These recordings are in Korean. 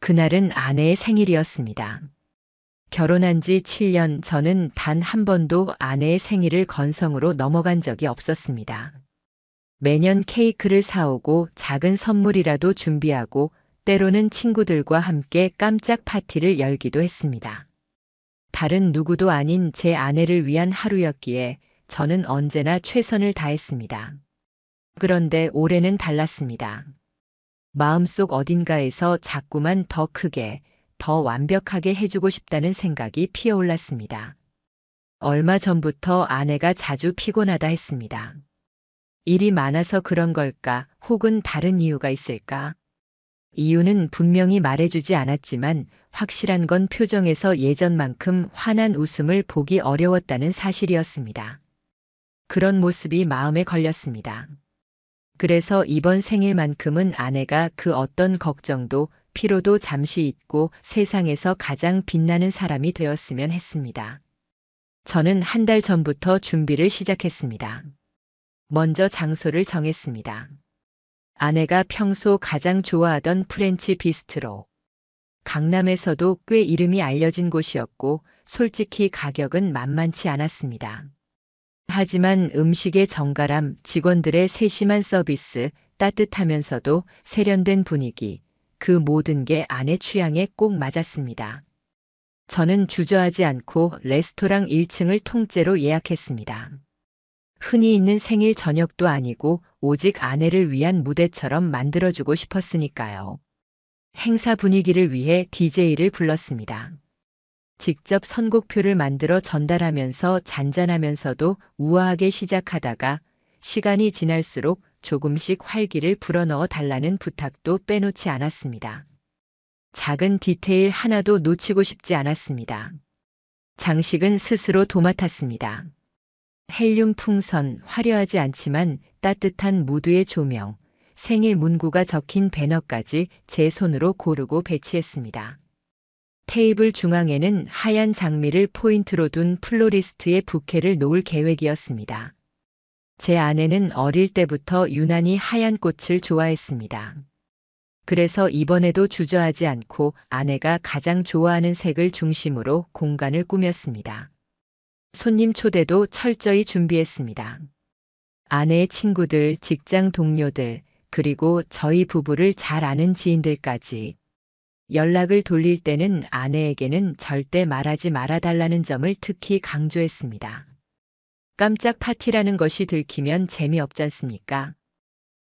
그날은 아내의 생일이었습니다. 결혼한 지 7년 저는 단 한 번도 아내의 생일을 건성으로 넘어간 적이 없었습니다. 매년 케이크를 사오고 작은 선물이라도 준비하고 때로는 친구들과 함께 깜짝 파티를 열기도 했습니다. 다른 누구도 아닌 제 아내를 위한 하루였기에 저는 언제나 최선을 다했습니다. 그런데 올해는 달랐습니다. 마음속 어딘가에서 자꾸만 더 크게, 더 완벽하게 해주고 싶다는 생각이 피어올랐습니다. 얼마 전부터 아내가 자주 피곤하다 했습니다. 일이 많아서 그런 걸까, 혹은 다른 이유가 있을까? 이유는 분명히 말해주지 않았지만 확실한 건 표정에서 예전만큼 환한 웃음을 보기 어려웠다는 사실이었습니다. 그런 모습이 마음에 걸렸습니다. 그래서 이번 생일만큼은 아내가 그 어떤 걱정도 피로도 잠시 잊고 세상에서 가장 빛나는 사람이 되었으면 했습니다. 저는 한 달 전부터 준비를 시작했습니다. 먼저 장소를 정했습니다. 아내가 평소 가장 좋아하던 프렌치 비스트로. 강남에서도 꽤 이름이 알려진 곳이었고 솔직히 가격은 만만치 않았습니다. 하지만 음식의 정갈함, 직원들의 세심한 서비스, 따뜻하면서도 세련된 분위기, 그 모든 게 아내 취향에 꼭 맞았습니다. 저는 주저하지 않고 레스토랑 1층을 통째로 예약했습니다. 흔히 있는 생일 저녁도 아니고 오직 아내를 위한 무대처럼 만들어주고 싶었으니까요. 행사 분위기를 위해 DJ를 불렀습니다. 직접 선곡표를 만들어 전달하면서 잔잔하면서도 우아하게 시작하다가 시간이 지날수록 조금씩 활기를 불어넣어 달라는 부탁도 빼놓지 않았습니다. 작은 디테일 하나도 놓치고 싶지 않았습니다. 장식은 스스로 도맡았습니다. 헬륨 풍선, 화려하지 않지만 따뜻한 무드의 조명, 생일 문구가 적힌 배너까지 제 손으로 고르고 배치했습니다. 테이블 중앙에는 하얀 장미를 포인트로 둔 플로리스트의 부케를 놓을 계획이었습니다. 제 아내는 어릴 때부터 유난히 하얀 꽃을 좋아했습니다. 그래서 이번에도 주저하지 않고 아내가 가장 좋아하는 색을 중심으로 공간을 꾸몄습니다. 손님 초대도 철저히 준비했습니다. 아내의 친구들, 직장 동료들, 그리고 저희 부부를 잘 아는 지인들까지. 연락을 돌릴 때는 아내에게는 절대 말하지 말아달라는 점을 특히 강조했습니다. 깜짝 파티라는 것이 들키면 재미없지 않습니까?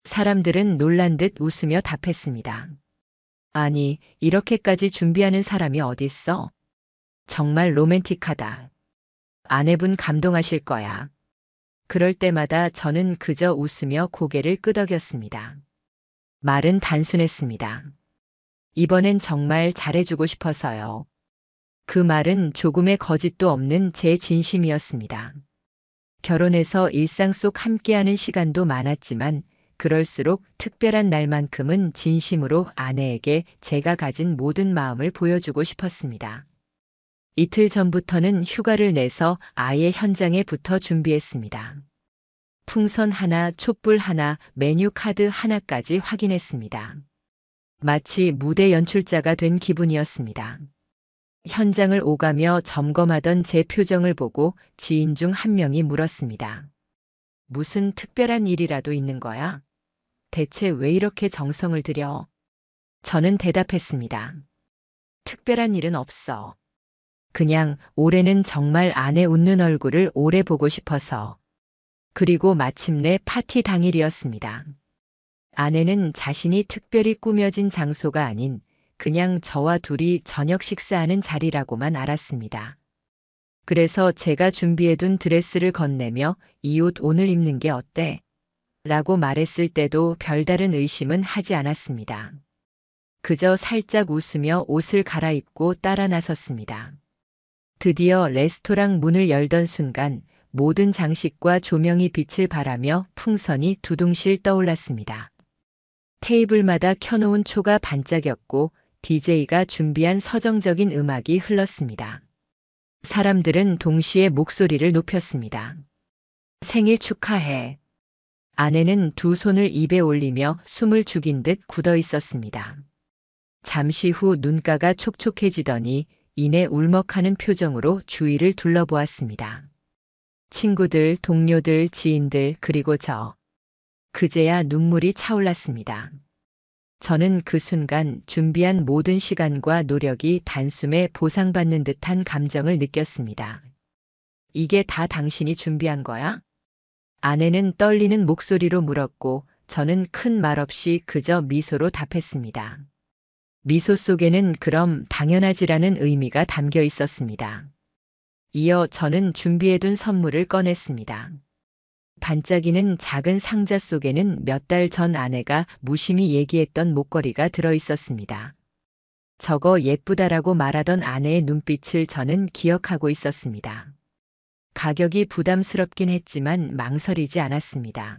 사람들은 놀란 듯 웃으며 답했습니다. 아니, 이렇게까지 준비하는 사람이 어딨어? 정말 로맨틱하다. 아내분 감동하실 거야. 그럴 때마다 저는 그저 웃으며 고개를 끄덕였습니다. 말은 단순했습니다. 이번엔 정말 잘해주고 싶어서요. 그 말은 조금의 거짓도 없는 제 진심이었습니다. 결혼해서 일상 속 함께하는 시간도 많았지만 그럴수록 특별한 날만큼은 진심으로 아내에게 제가 가진 모든 마음을 보여주고 싶었습니다. 이틀 전부터는 휴가를 내서 아예 현장에 붙어 준비했습니다. 풍선 하나, 촛불 하나, 메뉴 카드 하나까지 확인했습니다. 마치 무대 연출자가 된 기분이었습니다. 현장을 오가며 점검하던 제 표정을 보고 지인 중 한 명이 물었습니다. 무슨 특별한 일이라도 있는 거야? 대체 왜 이렇게 정성을 들여? 저는 대답했습니다. 특별한 일은 없어. 그냥 올해는 정말 아내 웃는 얼굴을 오래 보고 싶어서. 그리고 마침내 파티 당일이었습니다. 아내는 자신이 특별히 꾸며진 장소가 아닌 그냥 저와 둘이 저녁 식사하는 자리라고만 알았습니다. 그래서 제가 준비해둔 드레스를 건네며 이 옷 오늘 입는 게 어때? 라고 말했을 때도 별다른 의심은 하지 않았습니다. 그저 살짝 웃으며 옷을 갈아입고 따라 나섰습니다. 드디어 레스토랑 문을 열던 순간 모든 장식과 조명이 빛을 발하며 풍선이 두둥실 떠올랐습니다. 테이블마다 켜놓은 초가 반짝였고 DJ가 준비한 서정적인 음악이 흘렀습니다. 사람들은 동시에 목소리를 높였습니다. 생일 축하해. 아내는 두 손을 입에 올리며 숨을 죽인 듯 굳어 있었습니다. 잠시 후 눈가가 촉촉해지더니 이내 울먹하는 표정으로 주위를 둘러보았습니다. 친구들, 동료들, 지인들, 그리고 저. 그제야 눈물이 차올랐습니다. 저는 그 순간 준비한 모든 시간과 노력이 단숨에 보상받는 듯한 감정을 느꼈습니다. 이게 다 당신이 준비한 거야? 아내는 떨리는 목소리로 물었고 저는 큰 말 없이 그저 미소로 답했습니다. 미소 속에는 그럼 당연하지라는 의미가 담겨 있었습니다. 이어 저는 준비해둔 선물을 꺼냈습니다. 반짝이는 작은 상자 속에는 몇 달 전 아내가 무심히 얘기했던 목걸이가 들어 있었습니다. 저거 예쁘다라고 말하던 아내의 눈빛을 저는 기억하고 있었습니다. 가격이 부담스럽긴 했지만 망설이지 않았습니다.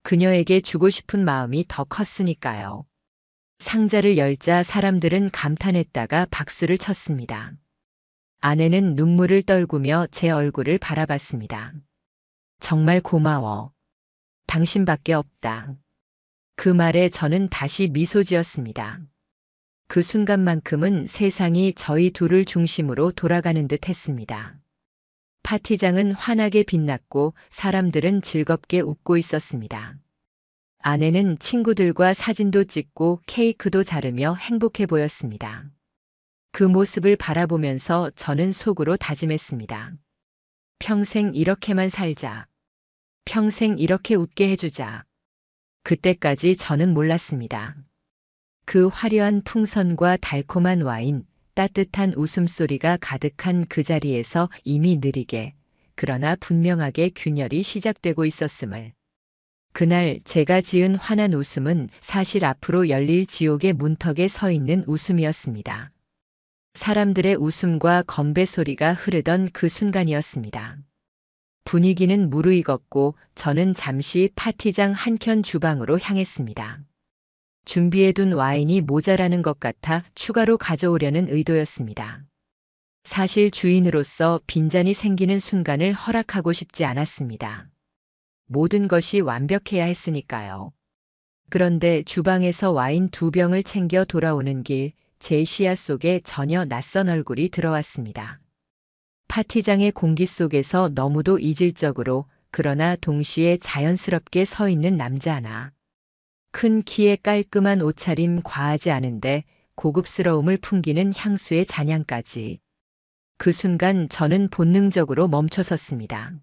그녀에게 주고 싶은 마음이 더 컸으니까요. 상자를 열자 사람들은 감탄했다가 박수를 쳤습니다. 아내는 눈물을 떨구며 제 얼굴을 바라봤습니다. 정말 고마워. 당신밖에 없다. 그 말에 저는 다시 미소 지었습니다. 그 순간만큼은 세상이 저희 둘을 중심으로 돌아가는 듯 했습니다. 파티장은 환하게 빛났고 사람들은 즐겁게 웃고 있었습니다. 아내는 친구들과 사진도 찍고 케이크도 자르며 행복해 보였습니다. 그 모습을 바라보면서 저는 속으로 다짐했습니다. 평생 이렇게만 살자. 평생 이렇게 웃게 해주자. 그때까지 저는 몰랐습니다. 그 화려한 풍선과 달콤한 와인, 따뜻한 웃음소리가 가득한 그 자리에서 이미 느리게, 그러나 분명하게 균열이 시작되고 있었음을. 그날 제가 지은 환한 웃음은 사실 앞으로 열릴 지옥의 문턱에 서 있는 웃음이었습니다. 사람들의 웃음과 건배 소리가 흐르던 그 순간이었습니다. 분위기는 무르익었고 저는 잠시 파티장 한켠 주방으로 향했습니다. 준비해둔 와인이 모자라는 것 같아 추가로 가져오려는 의도였습니다. 사실 주인으로서 빈잔이 생기는 순간을 허락하고 싶지 않았습니다. 모든 것이 완벽해야 했으니까요. 그런데 주방에서 와인 2병을 챙겨 돌아오는 길, 제 시야 속에 전혀 낯선 얼굴이 들어왔습니다. 파티장의 공기 속에서 너무도 이질적으로 그러나 동시에 자연스럽게 서 있는 남자 하나. 큰 키에 깔끔한 옷차림 과하지 않은데 고급스러움을 풍기는 향수의 잔향까지. 그 순간 저는 본능적으로 멈춰섰습니다.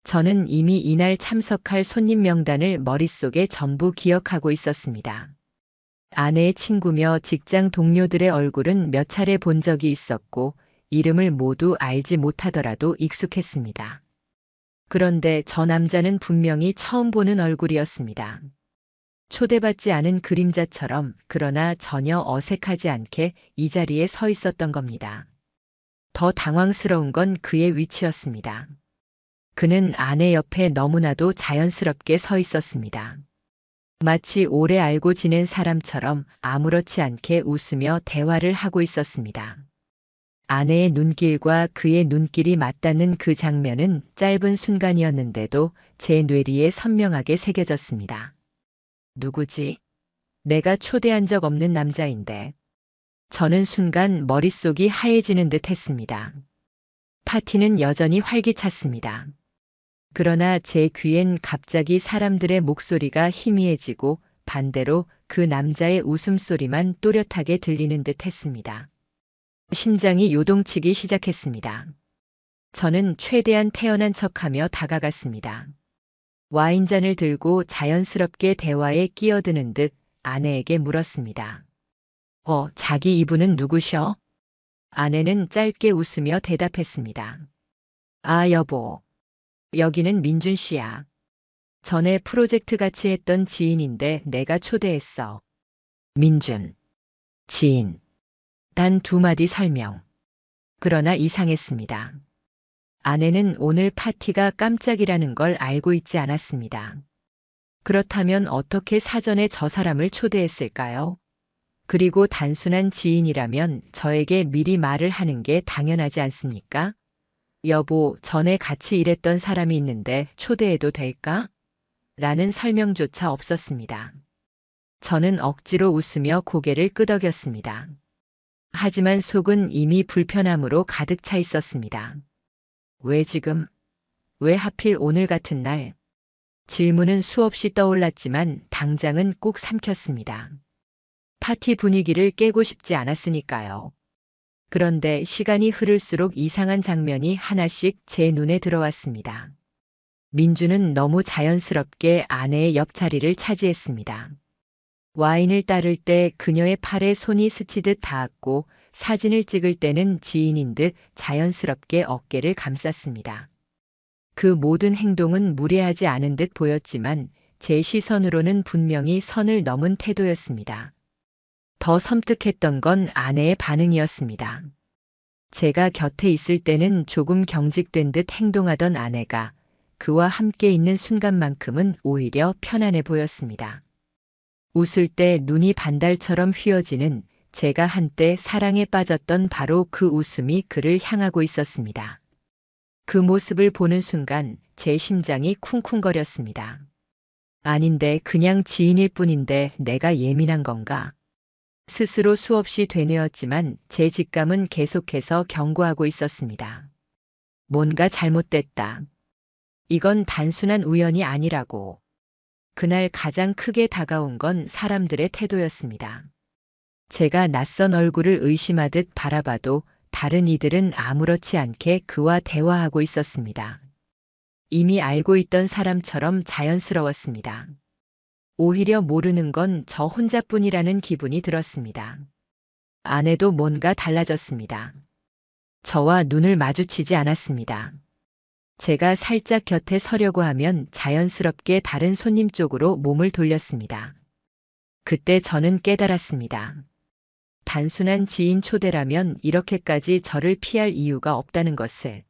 저는 이미 이날 참석할 손님 명단을 머릿속에 전부 기억하고 있었습니다. 아내의 친구며 직장 동료들의 얼굴은 몇 차례 본 적이 있었고 이름을 모두 알지 못하더라도 익숙했습니다. 그런데 저 남자는 분명히 처음 보는 얼굴이었습니다. 초대받지 않은 그림자처럼 그러나 전혀 어색하지 않게 이 자리에 서 있었던 겁니다. 더 당황스러운 건 그의 위치였습니다. 그는 아내 옆에 너무나도 자연스럽게 서 있었습니다. 마치 오래 알고 지낸 사람처럼 아무렇지 않게 웃으며 대화를 하고 있었습니다. 아내의 눈길과 그의 눈길이 맞닿는 그 장면은 짧은 순간이었는데도 제 뇌리에 선명하게 새겨졌습니다. 누구지? 내가 초대한 적 없는 남자인데. 저는 순간 머릿속이 하얘지는 듯 했습니다. 파티는 여전히 활기찼습니다. 그러나 제 귀엔 갑자기 사람들의 목소리가 희미해지고 반대로 그 남자의 웃음소리만 또렷하게 들리는 듯 했습니다. 심장이 요동치기 시작했습니다. 저는 최대한 태연한 척하며 다가갔습니다. 와인잔을 들고 자연스럽게 대화에 끼어드는 듯 아내에게 물었습니다. 자기 이분은 누구셔? 아내는 짧게 웃으며 대답했습니다. 아, 여보. 여기는 민준 씨야. 전에 프로젝트 같이 했던 지인인데 내가 초대했어. 민준. 지인. 단 2마디 설명. 그러나 이상했습니다. 아내는 오늘 파티가 깜짝이라는 걸 알고 있지 않았습니다. 그렇다면 어떻게 사전에 저 사람을 초대했을까요? 그리고 단순한 지인이라면 저에게 미리 말을 하는 게 당연하지 않습니까? 여보, 전에 같이 일했던 사람이 있는데 초대해도 될까? 라는 설명조차 없었습니다. 저는 억지로 웃으며 고개를 끄덕였습니다. 하지만 속은 이미 불편함으로 가득 차 있었습니다. 왜 지금? 왜 하필 오늘 같은 날? 질문은 수없이 떠올랐지만 당장은 꾹 삼켰습니다. 파티 분위기를 깨고 싶지 않았으니까요. 그런데 시간이 흐를수록 이상한 장면이 하나씩 제 눈에 들어왔습니다. 민주는 너무 자연스럽게 아내의 옆자리를 차지했습니다. 와인을 따를 때 그녀의 팔에 손이 스치듯 닿았고 사진을 찍을 때는 지인인 듯 자연스럽게 어깨를 감쌌습니다. 그 모든 행동은 무례하지 않은 듯 보였지만 제 시선으로는 분명히 선을 넘은 태도였습니다. 더 섬뜩했던 건 아내의 반응이었습니다. 제가 곁에 있을 때는 조금 경직된 듯 행동하던 아내가 그와 함께 있는 순간만큼은 오히려 편안해 보였습니다. 웃을 때 눈이 반달처럼 휘어지는 제가 한때 사랑에 빠졌던 바로 그 웃음이 그를 향하고 있었습니다. 그 모습을 보는 순간 제 심장이 쿵쿵거렸습니다. 아닌데 그냥 지인일 뿐인데 내가 예민한 건가? 스스로 수없이 되뇌었지만 제 직감은 계속해서 경고하고 있었습니다. 뭔가 잘못됐다. 이건 단순한 우연이 아니라고. 그날 가장 크게 다가온 건 사람들의 태도였습니다. 제가 낯선 얼굴을 의심하듯 바라봐도 다른 이들은 아무렇지 않게 그와 대화하고 있었습니다. 이미 알고 있던 사람처럼 자연스러웠습니다. 오히려 모르는 건 저 혼자뿐이라는 기분이 들었습니다. 아내도 뭔가 달라졌습니다. 저와 눈을 마주치지 않았습니다. 제가 살짝 곁에 서려고 하면 자연스럽게 다른 손님 쪽으로 몸을 돌렸습니다. 그때 저는 깨달았습니다. 단순한 지인 초대라면 이렇게까지 저를 피할 이유가 없다는 것을.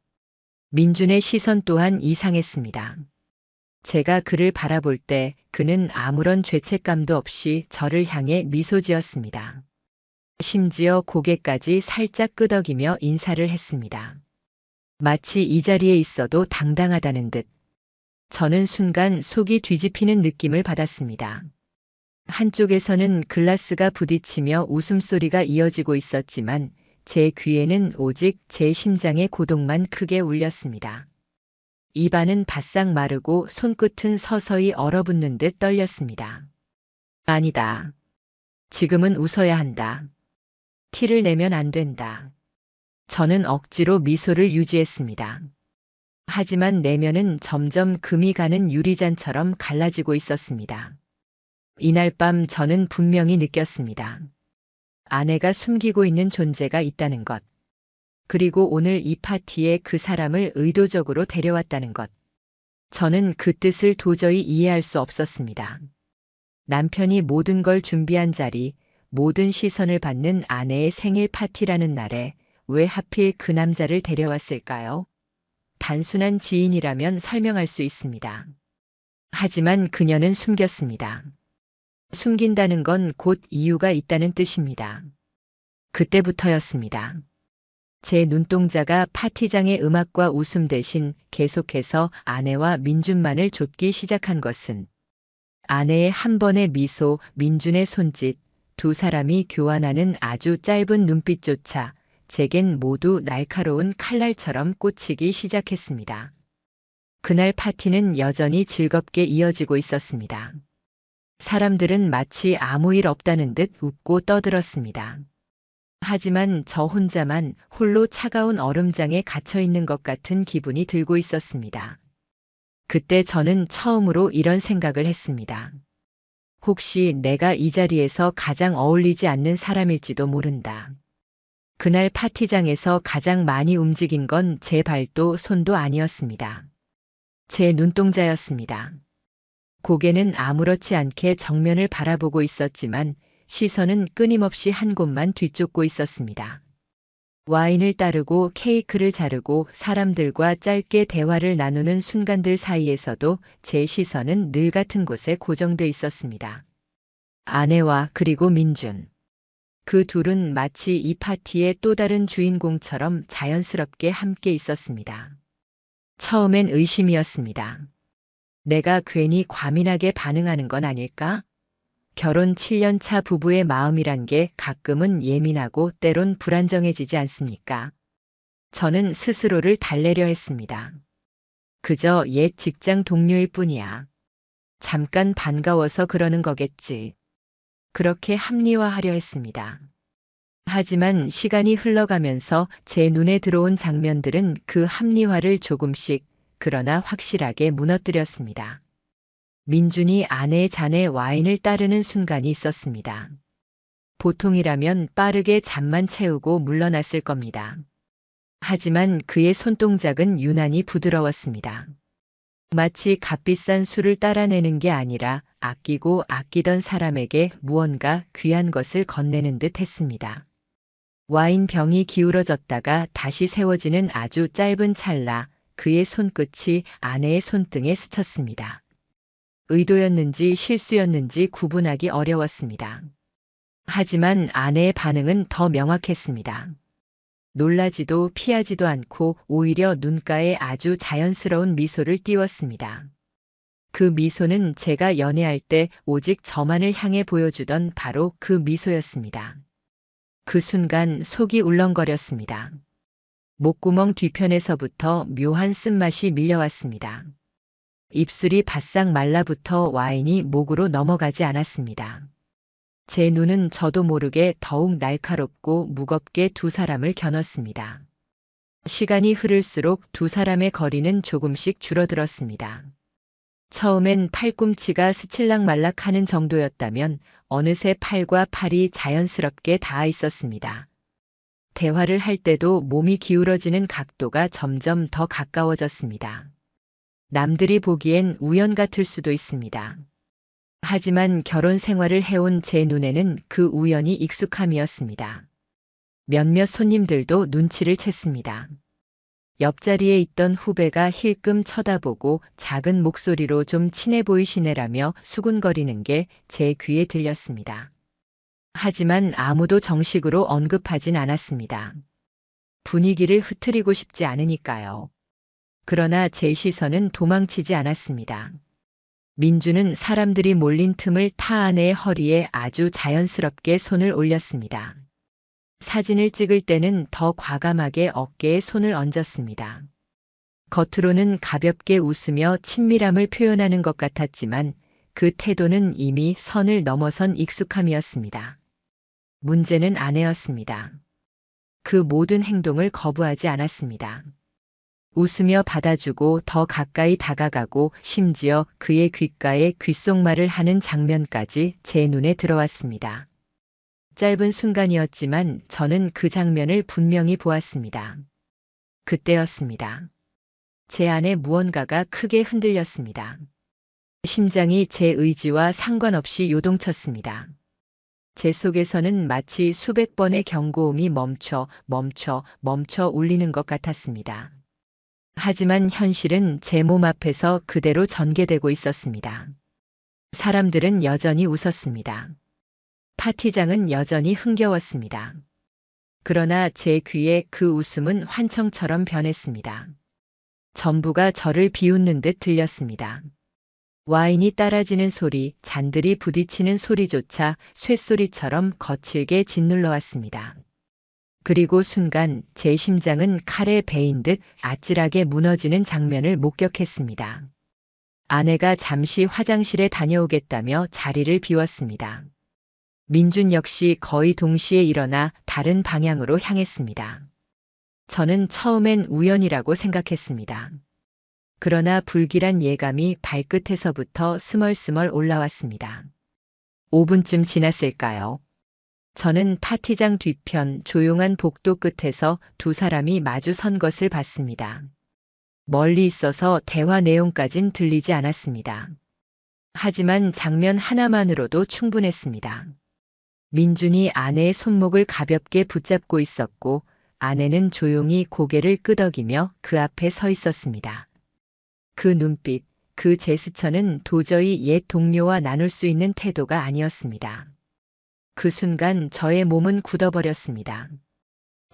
민준의 시선 또한 이상했습니다. 제가 그를 바라볼 때 그는 아무런 죄책감도 없이 저를 향해 미소 지었습니다. 심지어 고개까지 살짝 끄덕이며 인사를 했습니다. 마치 이 자리에 있어도 당당하다는 듯. 저는 순간 속이 뒤집히는 느낌을 받았습니다. 한쪽에서는 글라스가 부딪히며 웃음소리가 이어지고 있었지만 제 귀에는 오직 제 심장의 고동만 크게 울렸습니다. 입안은 바싹 마르고 손끝은 서서히 얼어붙는 듯 떨렸습니다. 아니다. 지금은 웃어야 한다. 티를 내면 안 된다. 저는 억지로 미소를 유지했습니다. 하지만 내면은 점점 금이 가는 유리잔처럼 갈라지고 있었습니다. 이날 밤 저는 분명히 느꼈습니다. 아내가 숨기고 있는 존재가 있다는 것. 그리고 오늘 이 파티에 그 사람을 의도적으로 데려왔다는 것. 저는 그 뜻을 도저히 이해할 수 없었습니다. 남편이 모든 걸 준비한 자리, 모든 시선을 받는 아내의 생일 파티라는 날에 왜 하필 그 남자를 데려왔을까요? 단순한 지인이라면 설명할 수 있습니다. 하지만 그녀는 숨겼습니다. 숨긴다는 건 곧 이유가 있다는 뜻입니다. 그때부터였습니다. 제 눈동자가 파티장의 음악과 웃음 대신 계속해서 아내와 민준만을 좇기 시작한 것은 아내의 한 번의 미소, 민준의 손짓, 두 사람이 교환하는 아주 짧은 눈빛조차 제겐 모두 날카로운 칼날처럼 꽂히기 시작했습니다. 그날 파티는 여전히 즐겁게 이어지고 있었습니다. 사람들은 마치 아무 일 없다는 듯 웃고 떠들었습니다. 하지만 저 혼자만 홀로 차가운 얼음장에 갇혀 있는 것 같은 기분이 들고 있었습니다. 그때 저는 처음으로 이런 생각을 했습니다. 혹시 내가 이 자리에서 가장 어울리지 않는 사람일지도 모른다. 그날 파티장에서 가장 많이 움직인 건 제 발도 손도 아니었습니다. 제 눈동자였습니다. 고개는 아무렇지 않게 정면을 바라보고 있었지만 시선은 끊임없이 한 곳만 뒤쫓고 있었습니다. 와인을 따르고 케이크를 자르고 사람들과 짧게 대화를 나누는 순간들 사이에서도 제 시선은 늘 같은 곳에 고정돼 있었습니다. 아내와 그리고 민준. 그 둘은 마치 이 파티의 또 다른 주인공처럼 자연스럽게 함께 있었습니다. 처음엔 의심이었습니다. 내가 괜히 과민하게 반응하는 건 아닐까? 결혼 7년 차 부부의 마음이란 게 가끔은 예민하고 때론 불안정해지지 않습니까? 저는 스스로를 달래려 했습니다. 그저 옛 직장 동료일 뿐이야. 잠깐 반가워서 그러는 거겠지. 그렇게 합리화하려 했습니다. 하지만 시간이 흘러가면서 제 눈에 들어온 장면들은 그 합리화를 조금씩, 그러나 확실하게 무너뜨렸습니다. 민준이 아내의 잔에 와인을 따르는 순간이 있었습니다. 보통이라면 빠르게 잔만 채우고 물러났을 겁니다. 하지만 그의 손동작은 유난히 부드러웠습니다. 마치 값비싼 술을 따라내는 게 아니라 아끼고 아끼던 사람에게 무언가 귀한 것을 건네는 듯 했습니다. 와인 병이 기울어졌다가 다시 세워지는 아주 짧은 찰나, 그의 손끝이 아내의 손등에 스쳤습니다. 의도였는지 실수였는지 구분하기 어려웠습니다. 하지만 아내의 반응은 더 명확했습니다. 놀라지도 피하지도 않고 오히려 눈가에 아주 자연스러운 미소를 띄웠습니다. 그 미소는 제가 연애할 때 오직 저만을 향해 보여주던 바로 그 미소였습니다. 그 순간 속이 울렁거렸습니다. 목구멍 뒤편에서부터 묘한 쓴맛이 밀려왔습니다. 입술이 바싹 말라붙어 와인이 목으로 넘어가지 않았습니다. 제 눈은 저도 모르게 더욱 날카롭고 무겁게 두 사람을 겨눴습니다. 시간이 흐를수록 두 사람의 거리는 조금씩 줄어들었습니다. 처음엔 팔꿈치가 스칠락말락 하는 정도였다면 어느새 팔과 팔이 자연스럽게 닿아 있었습니다. 대화를 할 때도 몸이 기울어지는 각도가 점점 더 가까워졌습니다. 남들이 보기엔 우연 같을 수도 있습니다. 하지만 결혼 생활을 해온 제 눈에는 그 우연이 익숙함이었습니다. 몇몇 손님들도 눈치를 챘습니다. 옆자리에 있던 후배가 힐끔 쳐다보고 작은 목소리로 좀 친해 보이시네라며 수군거리는 게 제 귀에 들렸습니다. 하지만 아무도 정식으로 언급하진 않았습니다. 분위기를 흐트리고 싶지 않으니까요. 그러나 제 시선은 도망치지 않았습니다. 민주는 사람들이 몰린 틈을 타 아내의 허리에 아주 자연스럽게 손을 올렸습니다. 사진을 찍을 때는 더 과감하게 어깨에 손을 얹었습니다. 겉으로는 가볍게 웃으며 친밀함을 표현하는 것 같았지만 그 태도는 이미 선을 넘어선 익숙함이었습니다. 문제는 아내였습니다. 그 모든 행동을 거부하지 않았습니다. 웃으며 받아주고 더 가까이 다가가고 심지어 그의 귓가에 귓속말을 하는 장면까지 제 눈에 들어왔습니다. 짧은 순간이었지만 저는 그 장면을 분명히 보았습니다. 그때였습니다. 제 안에 무언가가 크게 흔들렸습니다. 심장이 제 의지와 상관없이 요동쳤습니다. 제 속에서는 마치 수백 번의 경고음이 멈춰 울리는 것 같았습니다. 하지만 현실은 제 몸 앞에서 그대로 전개되고 있었습니다. 사람들은 여전히 웃었습니다. 파티장은 여전히 흥겨웠습니다. 그러나 제 귀에 그 웃음은 환청처럼 변했습니다. 전부가 저를 비웃는 듯 들렸습니다. 와인이 따라지는 소리, 잔들이 부딪히는 소리조차 쇳소리처럼 거칠게 짓눌러 왔습니다. 그리고 순간 제 심장은 칼에 베인 듯 아찔하게 무너지는 장면을 목격했습니다. 아내가 잠시 화장실에 다녀오겠다며 자리를 비웠습니다. 민준 역시 거의 동시에 일어나 다른 방향으로 향했습니다. 저는 처음엔 우연이라고 생각했습니다. 그러나 불길한 예감이 발끝에서부터 스멀스멀 올라왔습니다. 5분쯤 지났을까요? 저는 파티장 뒤편 조용한 복도 끝에서 두 사람이 마주 선 것을 봤습니다. 멀리 있어서 대화 내용까진 들리지 않았습니다. 하지만 장면 하나만으로도 충분했습니다. 민준이 아내의 손목을 가볍게 붙잡고 있었고 아내는 조용히 고개를 끄덕이며 그 앞에 서 있었습니다. 그 눈빛, 그 제스처는 도저히 옛 동료와 나눌 수 있는 태도가 아니었습니다. 그 순간 저의 몸은 굳어버렸습니다.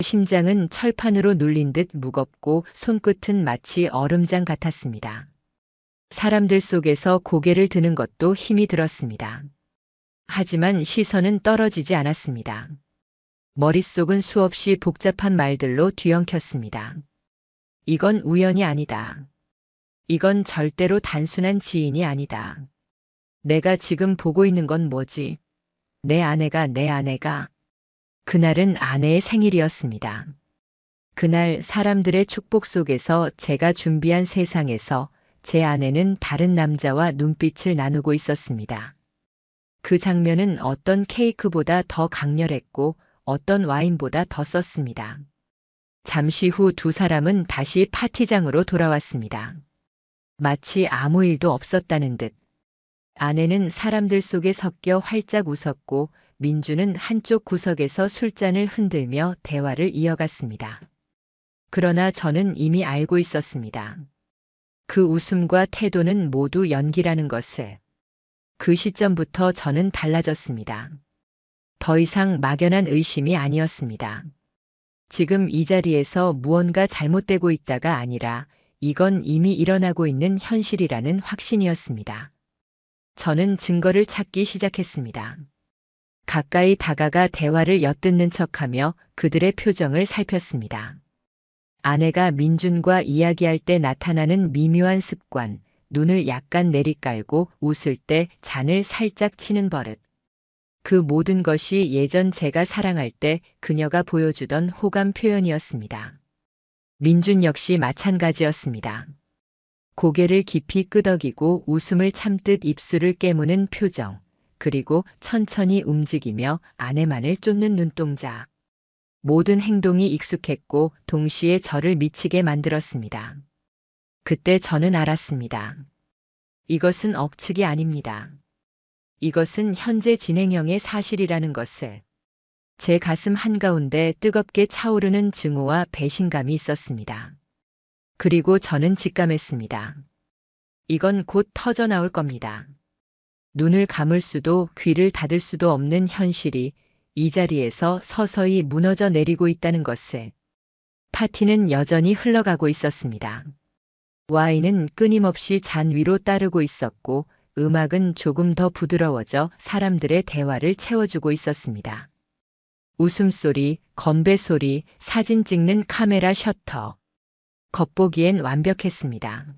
심장은 철판으로 눌린 듯 무겁고 손끝은 마치 얼음장 같았습니다. 사람들 속에서 고개를 드는 것도 힘이 들었습니다. 하지만 시선은 떨어지지 않았습니다. 머릿속은 수없이 복잡한 말들로 뒤엉켰습니다. 이건 우연이 아니다. 이건 절대로 단순한 지인이 아니다. 내가 지금 보고 있는 건 뭐지? 내 아내가. 그날은 아내의 생일이었습니다. 그날 사람들의 축복 속에서 제가 준비한 세상에서 제 아내는 다른 남자와 눈빛을 나누고 있었습니다. 그 장면은 어떤 케이크보다 더 강렬했고 어떤 와인보다 더 썼습니다. 잠시 후 두 사람은 다시 파티장으로 돌아왔습니다. 마치 아무 일도 없었다는 듯. 아내는 사람들 속에 섞여 활짝 웃었고 민주는 한쪽 구석에서 술잔을 흔들며 대화를 이어갔습니다. 그러나 저는 이미 알고 있었습니다. 그 웃음과 태도는 모두 연기라는 것을. 그 시점부터 저는 달라졌습니다. 더 이상 막연한 의심이 아니었습니다. 지금 이 자리에서 무언가 잘못되고 있다가 아니라 이건 이미 일어나고 있는 현실이라는 확신이었습니다. 저는 증거를 찾기 시작했습니다. 가까이 다가가 대화를 엿듣는 척하며 그들의 표정을 살폈습니다. 아내가 민준과 이야기할 때 나타나는 미묘한 습관, 눈을 약간 내리깔고 웃을 때 잔을 살짝 치는 버릇. 그 모든 것이 예전 제가 사랑할 때 그녀가 보여주던 호감 표현이었습니다. 민준 역시 마찬가지였습니다. 고개를 깊이 끄덕이고 웃음을 참듯 입술을 깨무는 표정, 그리고 천천히 움직이며 아내만을 쫓는 눈동자. 모든 행동이 익숙했고 동시에 저를 미치게 만들었습니다. 그때 저는 알았습니다. 이것은 억측이 아닙니다. 이것은 현재 진행형의 사실이라는 것을. 제 가슴 한가운데 뜨겁게 차오르는 증오와 배신감이 있었습니다. 그리고 저는 직감했습니다. 이건 곧 터져나올 겁니다. 눈을 감을 수도 귀를 닫을 수도 없는 현실이 이 자리에서 서서히 무너져 내리고 있다는 것을. 파티는 여전히 흘러가고 있었습니다. 와인은 끊임없이 잔 위로 따르고 있었고 음악은 조금 더 부드러워져 사람들의 대화를 채워주고 있었습니다. 웃음소리, 건배소리, 사진 찍는 카메라 셔터. 겉보기엔 완벽했습니다.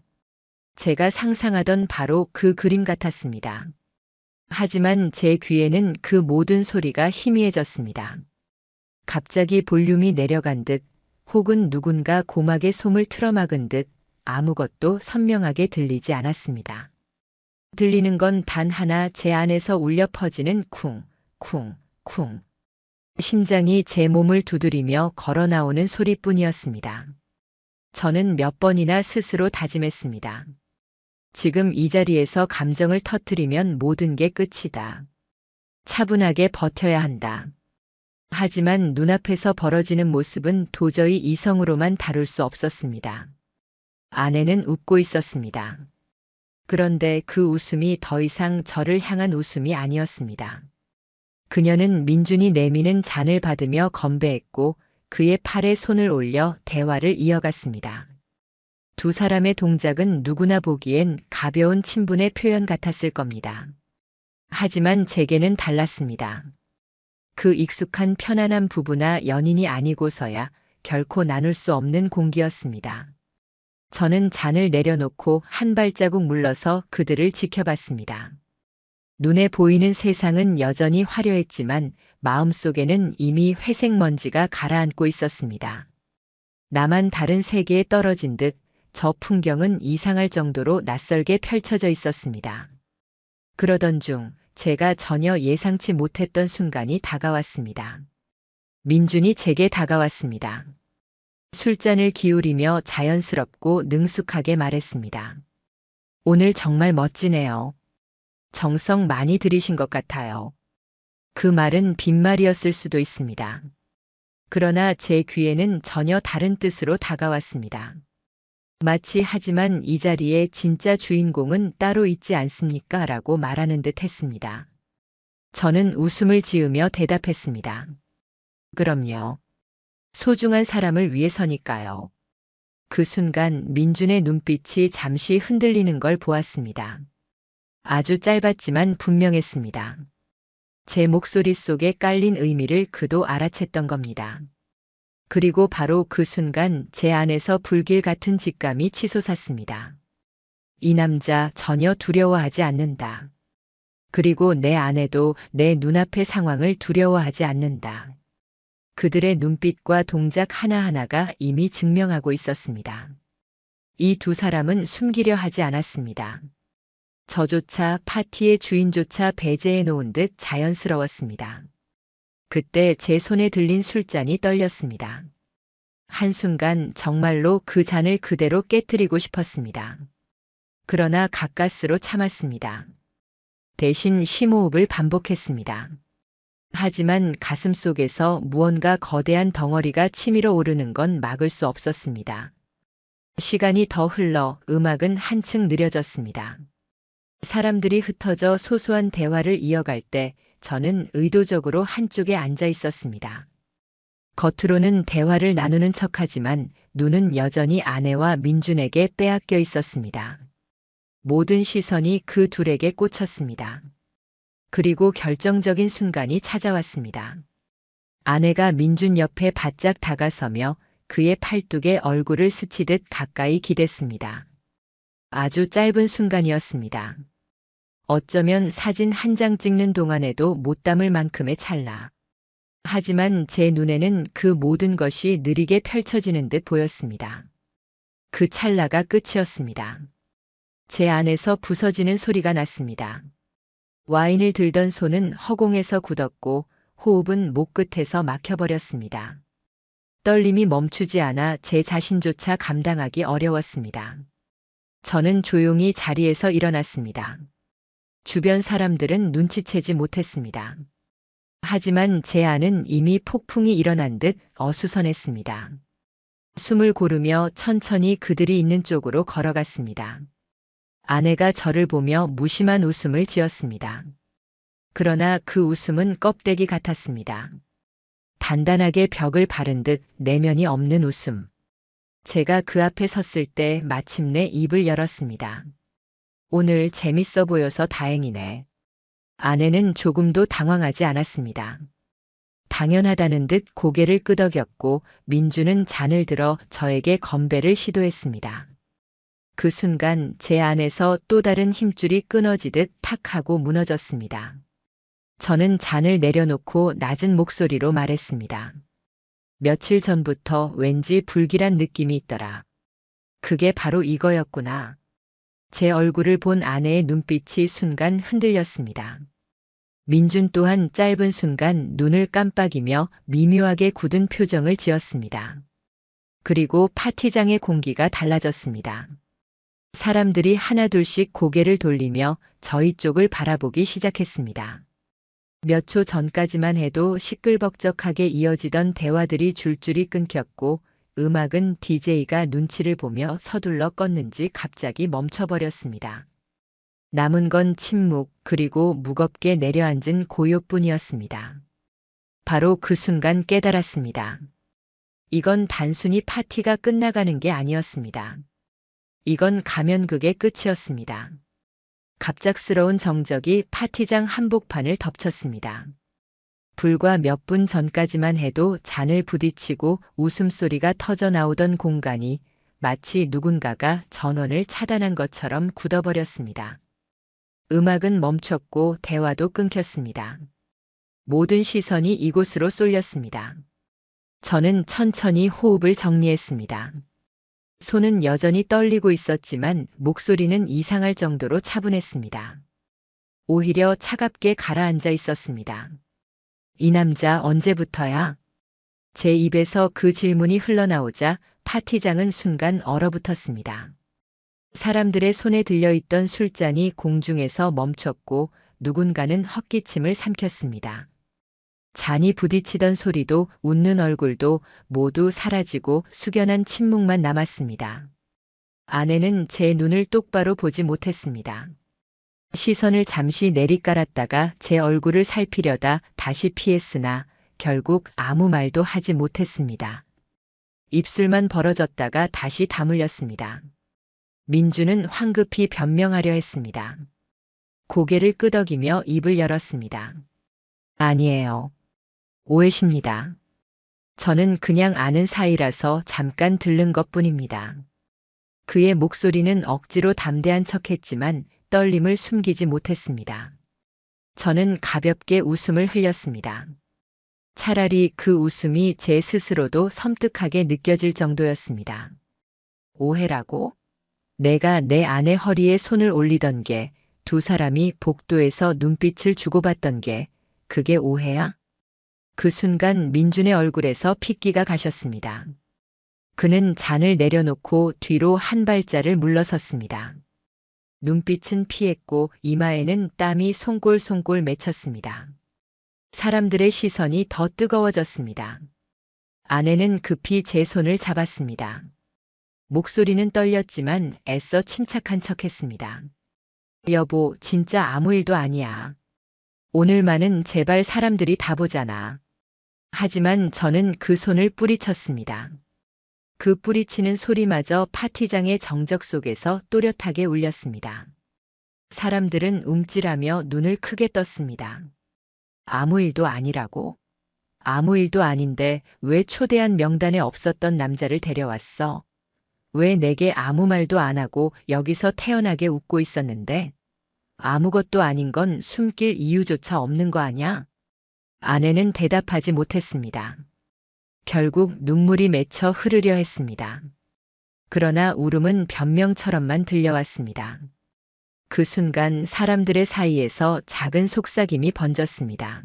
제가 상상하던 바로 그 그림 같았습니다. 하지만 제 귀에는 그 모든 소리가 희미해졌습니다. 갑자기 볼륨이 내려간 듯 혹은 누군가 고막에 솜을 틀어막은 듯 아무것도 선명하게 들리지 않았습니다. 들리는 건 단 하나 제 안에서 울려 퍼지는 쿵, 쿵, 쿵. 심장이 제 몸을 두드리며 걸어 나오는 소리뿐이었습니다. 저는 몇 번이나 스스로 다짐했습니다. 지금 이 자리에서 감정을 터뜨리면 모든 게 끝이다. 차분하게 버텨야 한다. 하지만 눈앞에서 벌어지는 모습은 도저히 이성으로만 다룰 수 없었습니다. 아내는 웃고 있었습니다. 그런데 그 웃음이 더 이상 저를 향한 웃음이 아니었습니다. 그녀는 민준이 내미는 잔을 받으며 건배했고 그의 팔에 손을 올려 대화를 이어갔습니다. 두 사람의 동작은 누구나 보기엔 가벼운 친분의 표현 같았을 겁니다. 하지만 제게는 달랐습니다. 그 익숙한 편안한 부부나 연인이 아니고서야 결코 나눌 수 없는 공기였습니다. 저는 잔을 내려놓고 한 발자국 물러서 그들을 지켜봤습니다. 눈에 보이는 세상은 여전히 화려했지만 마음속에는 이미 회색 먼지가 가라앉고 있었습니다. 나만 다른 세계에 떨어진 듯 저 풍경은 이상할 정도로 낯설게 펼쳐져 있었습니다. 그러던 중 제가 전혀 예상치 못했던 순간이 다가왔습니다. 민준이 제게 다가왔습니다. 술잔을 기울이며 자연스럽고 능숙하게 말했습니다. 오늘 정말 멋지네요. 정성 많이 들이신 것 같아요. 그 말은 빈말이었을 수도 있습니다. 그러나 제 귀에는 전혀 다른 뜻으로 다가왔습니다. 마치 하지만 이 자리에 진짜 주인공은 따로 있지 않습니까? 라고 말하는 듯 했습니다. 저는 웃음을 지으며 대답했습니다. 그럼요. 소중한 사람을 위해서니까요. 그 순간 민준의 눈빛이 잠시 흔들리는 걸 보았습니다. 아주 짧았지만 분명했습니다. 제 목소리 속에 깔린 의미를 그도 알아챘던 겁니다. 그리고 바로 그 순간 제 안에서 불길 같은 직감이 치솟았습니다. 이 남자 전혀 두려워하지 않는다. 그리고 내 아내도 내 눈앞의 상황을 두려워하지 않는다. 그들의 눈빛과 동작 하나하나가 이미 증명하고 있었습니다. 이 두 사람은 숨기려 하지 않았습니다. 저조차 파티의 주인조차 배제해 놓은 듯 자연스러웠습니다. 그때 제 손에 들린 술잔이 떨렸습니다. 한순간 정말로 그 잔을 그대로 깨뜨리고 싶었습니다. 그러나 가까스로 참았습니다. 대신 심호흡을 반복했습니다. 하지만 가슴 속에서 무언가 거대한 덩어리가 치밀어 오르는 건 막을 수 없었습니다. 시간이 더 흘러 음악은 한층 느려졌습니다. 사람들이 흩어져 소소한 대화를 이어갈 때 저는 의도적으로 한쪽에 앉아 있었습니다. 겉으로는 대화를 나누는 척하지만 눈은 여전히 아내와 민준에게 빼앗겨 있었습니다. 모든 시선이 그 둘에게 꽂혔습니다. 그리고 결정적인 순간이 찾아왔습니다. 아내가 민준 옆에 바짝 다가서며 그의 팔뚝에 얼굴을 스치듯 가까이 기댔습니다. 아주 짧은 순간이었습니다. 어쩌면 사진 한 장 찍는 동안에도 못 담을 만큼의 찰나. 하지만 제 눈에는 그 모든 것이 느리게 펼쳐지는 듯 보였습니다. 그 찰나가 끝이었습니다. 제 안에서 부서지는 소리가 났습니다. 와인을 들던 손은 허공에서 굳었고 호흡은 목 끝에서 막혀버렸습니다. 떨림이 멈추지 않아 제 자신조차 감당하기 어려웠습니다. 저는 조용히 자리에서 일어났습니다. 주변 사람들은 눈치채지 못했습니다. 하지만 제 안은 이미 폭풍이 일어난 듯 어수선했습니다. 숨을 고르며 천천히 그들이 있는 쪽으로 걸어갔습니다. 아내가 저를 보며 무심한 웃음을 지었습니다. 그러나 그 웃음은 껍데기 같았습니다. 단단하게 벽을 바른 듯 내면이 없는 웃음. 제가 그 앞에 섰을 때 마침내 입을 열었습니다. 오늘 재밌어 보여서 다행이네. 아내는 조금도 당황하지 않았습니다. 당연하다는 듯 고개를 끄덕였고 민주는 잔을 들어 저에게 건배를 시도했습니다. 그 순간 제 안에서 또 다른 힘줄이 끊어지듯 탁 하고 무너졌습니다. 저는 잔을 내려놓고 낮은 목소리로 말했습니다. 며칠 전부터 왠지 불길한 느낌이 있더라. 그게 바로 이거였구나. 제 얼굴을 본 아내의 눈빛이 순간 흔들렸습니다. 민준 또한 짧은 순간 눈을 깜빡이며 미묘하게 굳은 표정을 지었습니다. 그리고 파티장의 공기가 달라졌습니다. 사람들이 하나둘씩 고개를 돌리며 저희 쪽을 바라보기 시작했습니다. 몇 초 전까지만 해도 시끌벅적하게 이어지던 대화들이 줄줄이 끊겼고 음악은 DJ가 눈치를 보며 서둘러 껐는지 갑자기 멈춰버렸습니다. 남은 건 침묵 그리고 무겁게 내려앉은 고요뿐이었습니다. 바로 그 순간 깨달았습니다. 이건 단순히 파티가 끝나가는 게 아니었습니다. 이건 가면극의 끝이었습니다. 갑작스러운 정적이 파티장 한복판을 덮쳤습니다. 불과 몇 분 전까지만 해도 잔을 부딪히고 웃음소리가 터져 나오던 공간이 마치 누군가가 전원을 차단한 것처럼 굳어버렸습니다. 음악은 멈췄고 대화도 끊겼습니다. 모든 시선이 이곳으로 쏠렸습니다. 저는 천천히 호흡을 정리했습니다. 손은 여전히 떨리고 있었지만 목소리는 이상할 정도로 차분했습니다. 오히려 차갑게 가라앉아 있었습니다. 이 남자 언제부터야? 제 입에서 그 질문이 흘러나오자 파티장은 순간 얼어붙었습니다. 사람들의 손에 들려있던 술잔이 공중에서 멈췄고 누군가는 헛기침을 삼켰습니다. 잔이 부딪히던 소리도 웃는 얼굴도 모두 사라지고 숙연한 침묵만 남았습니다. 아내는 제 눈을 똑바로 보지 못했습니다. 시선을 잠시 내리깔았다가 제 얼굴을 살피려다 다시 피했으나 결국 아무 말도 하지 못했습니다. 입술만 벌어졌다가 다시 다물렸습니다. 민주는 황급히 변명하려 했습니다. 고개를 끄덕이며 입을 열었습니다. 아니에요. 오해십니다. 저는 그냥 아는 사이라서 잠깐 들른 것뿐입니다. 그의 목소리는 억지로 담대한 척했지만 떨림을 숨기지 못했습니다. 저는 가볍게 웃음을 흘렸습니다. 차라리 그 웃음이 제 스스로도 섬뜩하게 느껴질 정도였습니다. 오해라고? 내가 내 아내 허리에 손을 올리던 게, 두 사람이 복도에서 눈빛을 주고받던 게, 그게 오해야? 그 순간 민준의 얼굴에서 핏기가 가셨습니다. 그는 잔을 내려놓고 뒤로 한 발자를 물러섰습니다. 눈빛은 피했고 이마에는 땀이 송골송골 맺혔습니다. 사람들의 시선이 더 뜨거워졌습니다. 아내는 급히 제 손을 잡았습니다. 목소리는 떨렸지만 애써 침착한 척했습니다. 여보, 진짜 아무 일도 아니야. 오늘만은 제발 사람들이 다 보잖아. 하지만 저는 그 손을 뿌리쳤습니다. 그 뿌리치는 소리마저 파티장의 정적 속에서 또렷하게 울렸습니다. 사람들은 움찔하며 눈을 크게 떴습니다. 아무 일도 아니라고? 아무 일도 아닌데 왜 초대한 명단에 없었던 남자를 데려왔어? 왜 내게 아무 말도 안 하고 여기서 태연하게 웃고 있었는데? 아무것도 아닌 건 숨길 이유조차 없는 거 아냐? 아내는 대답하지 못했습니다. 결국 눈물이 맺혀 흐르려 했습니다. 그러나 울음은 변명처럼만 들려왔습니다. 그 순간 사람들의 사이에서 작은 속삭임이 번졌습니다.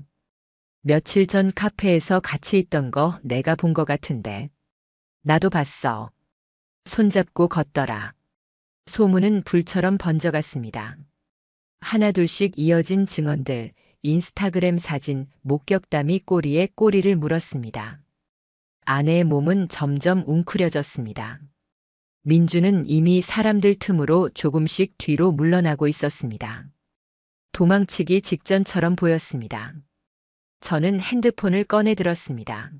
며칠 전 카페에서 같이 있던 거 내가 본 거 같은데. 나도 봤어. 손잡고 걷더라. 소문은 불처럼 번져갔습니다. 하나둘씩 이어진 증언들, 인스타그램 사진, 목격담이 꼬리에 꼬리를 물었습니다. 아내의 몸은 점점 웅크려졌습니다. 민주는 이미 사람들 틈으로 조금씩 뒤로 물러나고 있었습니다. 도망치기 직전처럼 보였습니다. 저는 핸드폰을 꺼내 들었습니다.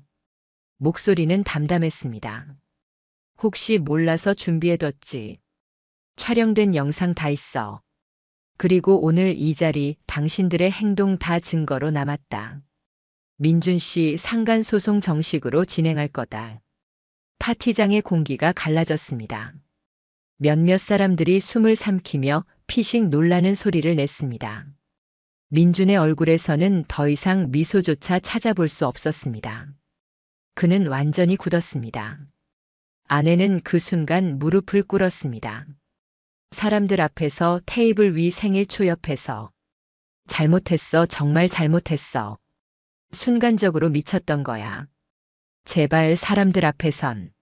목소리는 담담했습니다. 혹시 몰라서 준비해뒀지. 촬영된 영상 다 있어. 그리고 오늘 이 자리 당신들의 행동 다 증거로 남았다. 민준 씨 상간소송 정식으로 진행할 거다. 파티장의 공기가 갈라졌습니다. 몇몇 사람들이 숨을 삼키며 피식 놀라는 소리를 냈습니다. 민준의 얼굴에서는 더 이상 미소조차 찾아볼 수 없었습니다. 그는 완전히 굳었습니다. 아내는 그 순간 무릎을 꿇었습니다. 사람들 앞에서 테이블 위 생일초 옆에서 잘못했어, 정말 잘못했어. 순간적으로 미쳤던 거야. 제발 사람들 앞에선.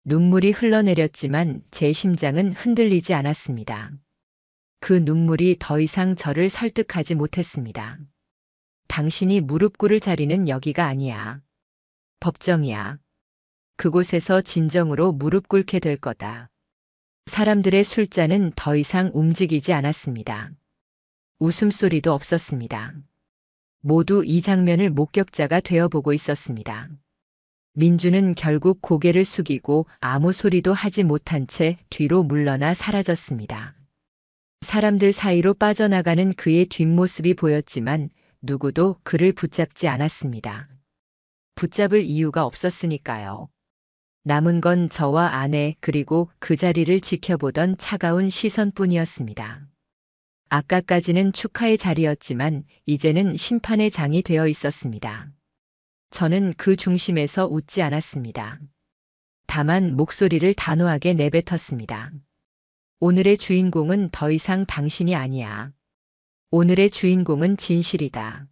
눈물이 흘러내렸지만 제 심장은 흔들리지 않았습니다. 그 눈물이 더 이상 저를 설득하지 못했습니다. 당신이 무릎 꿇을 자리는 여기가 아니야. 법정이야. 그곳에서 진정으로 무릎 꿇게 될 거다. 사람들의 술잔은 더 이상 움직이지 않았습니다. 웃음소리도 없었습니다. 모두 이 장면을 목격자가 되어보고 있었습니다. 민주는 결국 고개를 숙이고 아무 소리도 하지 못한 채 뒤로 물러나 사라졌습니다. 사람들 사이로 빠져나가는 그의 뒷모습이 보였지만 누구도 그를 붙잡지 않았습니다. 붙잡을 이유가 없었으니까요. 남은 건 저와 아내 그리고 그 자리를 지켜보던 차가운 시선뿐이었습니다. 아까까지는 축하의 자리였지만 이제는 심판의 장이 되어 있었습니다. 저는 그 중심에서 웃지 않았습니다. 다만 목소리를 단호하게 내뱉었습니다. 오늘의 주인공은 더 이상 당신이 아니야. 오늘의 주인공은 진실이다.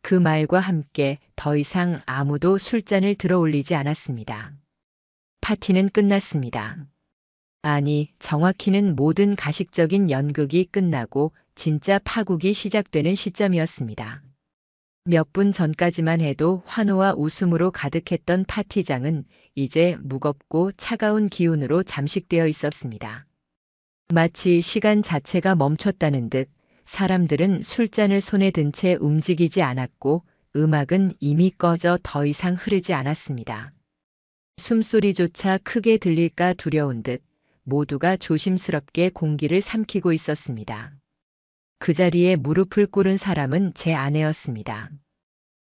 그 말과 함께 더 이상 아무도 술잔을 들어 올리지 않았습니다. 파티는 끝났습니다. 아니, 정확히는 모든 가식적인 연극이 끝나고 진짜 파국이 시작되는 시점이었습니다. 몇 분 전까지만 해도 환호와 웃음으로 가득했던 파티장은 이제 무겁고 차가운 기운으로 잠식되어 있었습니다. 마치 시간 자체가 멈췄다는 듯 사람들은 술잔을 손에 든 채 움직이지 않았고 음악은 이미 꺼져 더 이상 흐르지 않았습니다. 숨소리조차 크게 들릴까 두려운 듯 모두가 조심스럽게 공기를 삼키고 있었습니다. 그 자리에 무릎을 꿇은 사람은 제 아내였습니다.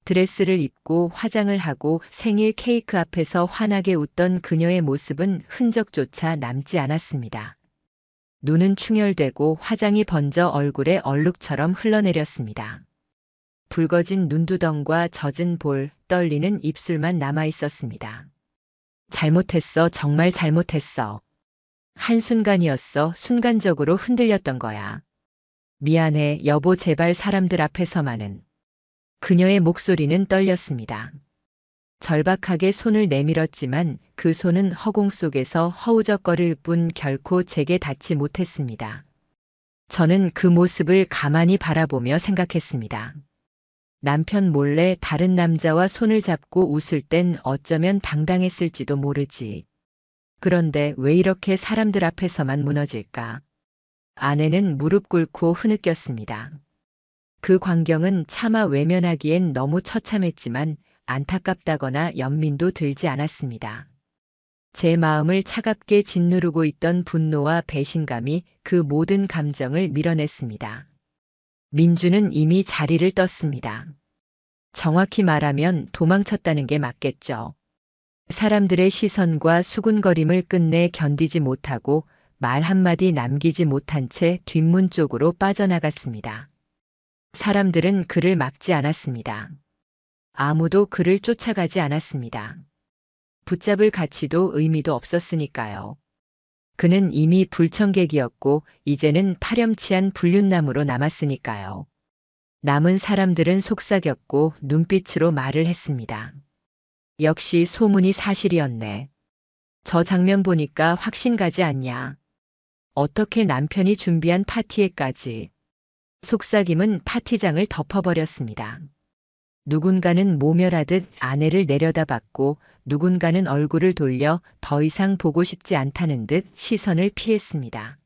드레스를 입고 화장을 하고 생일 케이크 앞에서 환하게 웃던 그녀의 모습은 흔적조차 남지 않았습니다. 눈은 충혈되고 화장이 번져 얼굴에 얼룩처럼 흘러내렸습니다. 붉어진 눈두덩과 젖은 볼, 떨리는 입술만 남아 있었습니다. 잘못했어, 정말 잘못했어. 한순간이었어, 순간적으로 흔들렸던 거야. 미안해, 여보, 제발 사람들 앞에서만은. 그녀의 목소리는 떨렸습니다. 절박하게 손을 내밀었지만 그 손은 허공 속에서 허우적거릴 뿐 결코 제게 닿지 못했습니다. 저는 그 모습을 가만히 바라보며 생각했습니다. 남편 몰래 다른 남자와 손을 잡고 웃을 땐 어쩌면 당당했을지도 모르지. 그런데 왜 이렇게 사람들 앞에서만 무너질까? 아내는 무릎 꿇고 흐느꼈습니다. 그 광경은 차마 외면하기엔 너무 처참했지만 안타깝다거나 연민도 들지 않았습니다. 제 마음을 차갑게 짓누르고 있던 분노와 배신감이 그 모든 감정을 밀어냈습니다. 민주는 이미 자리를 떴습니다. 정확히 말하면 도망쳤다는 게 맞겠죠. 사람들의 시선과 수군거림을 끝내 견디지 못하고 말 한마디 남기지 못한 채 뒷문 쪽으로 빠져나갔습니다. 사람들은 그를 막지 않았습니다. 아무도 그를 쫓아가지 않았습니다. 붙잡을 가치도 의미도 없었으니까요. 그는 이미 불청객이었고 이제는 파렴치한 불륜남으로 남았으니까요. 남은 사람들은 속삭였고 눈빛으로 말을 했습니다. 역시 소문이 사실이었네. 저 장면 보니까 확신 가지 않냐. 어떻게 남편이 준비한 파티에까지. 속삭임은 파티장을 덮어버렸습니다. 누군가는 모멸하듯 아내를 내려다봤고 누군가는 얼굴을 돌려 더 이상 보고 싶지 않다는 듯 시선을 피했습니다.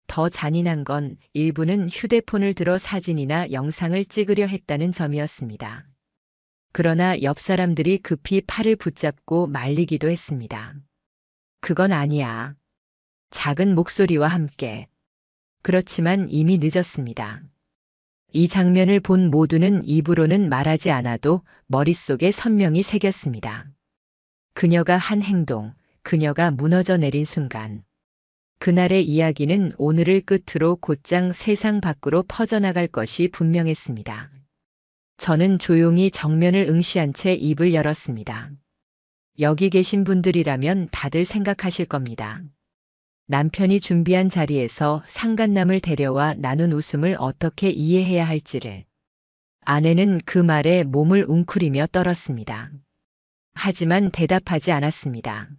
더 잔인한 건 일부는 휴대폰을 들어 사진이나 영상을 찍으려 했다는 점이었습니다. 그러나 옆 사람들이 급히 팔을 붙잡고 말리기도 했습니다. 그건 아니야. 작은 목소리와 함께. 그렇지만 이미 늦었습니다. 이 장면을 본 모두는 입으로는 말하지 않아도 머릿속에 선명히 새겼습니다. 그녀가 한 행동, 그녀가 무너져 내린 순간. 그날의 이야기는 오늘을 끝으로 곧장 세상 밖으로 퍼져나갈 것이 분명했습니다. 저는 조용히 정면을 응시한 채 입을 열었습니다. 여기 계신 분들이라면 다들 생각하실 겁니다. 남편이 준비한 자리에서 상간남을 데려와 나눈 웃음을 어떻게 이해해야 할지를. 아내는 그 말에 몸을 웅크리며 떨었습니다. 하지만 대답하지 않았습니다.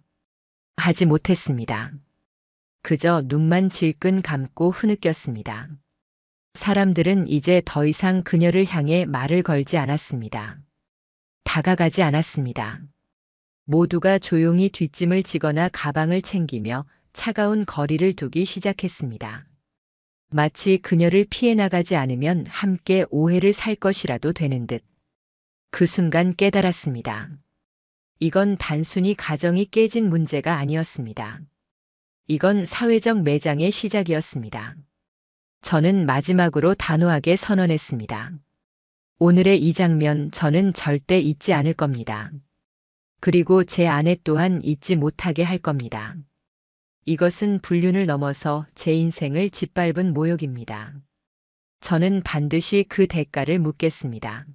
하지 못했습니다. 그저 눈만 질끈 감고 흐느꼈습니다. 사람들은 이제 더 이상 그녀를 향해 말을 걸지 않았습니다. 다가가지 않았습니다. 모두가 조용히 뒷짐을 지거나 가방을 챙기며 차가운 거리를 두기 시작했습니다. 마치 그녀를 피해 나가지 않으면 함께 오해를 살 것이라도 되는 듯. 그 순간 깨달았습니다. 이건 단순히 가정이 깨진 문제가 아니었습니다. 이건 사회적 매장의 시작이었습니다. 저는 마지막으로 단호하게 선언했습니다. 오늘의 이 장면 저는 절대 잊지 않을 겁니다. 그리고 제 아내 또한 잊지 못하게 할 겁니다. 이것은 불륜을 넘어서 제 인생을 짓밟은 모욕입니다. 저는 반드시 그 대가를 묻겠습니다.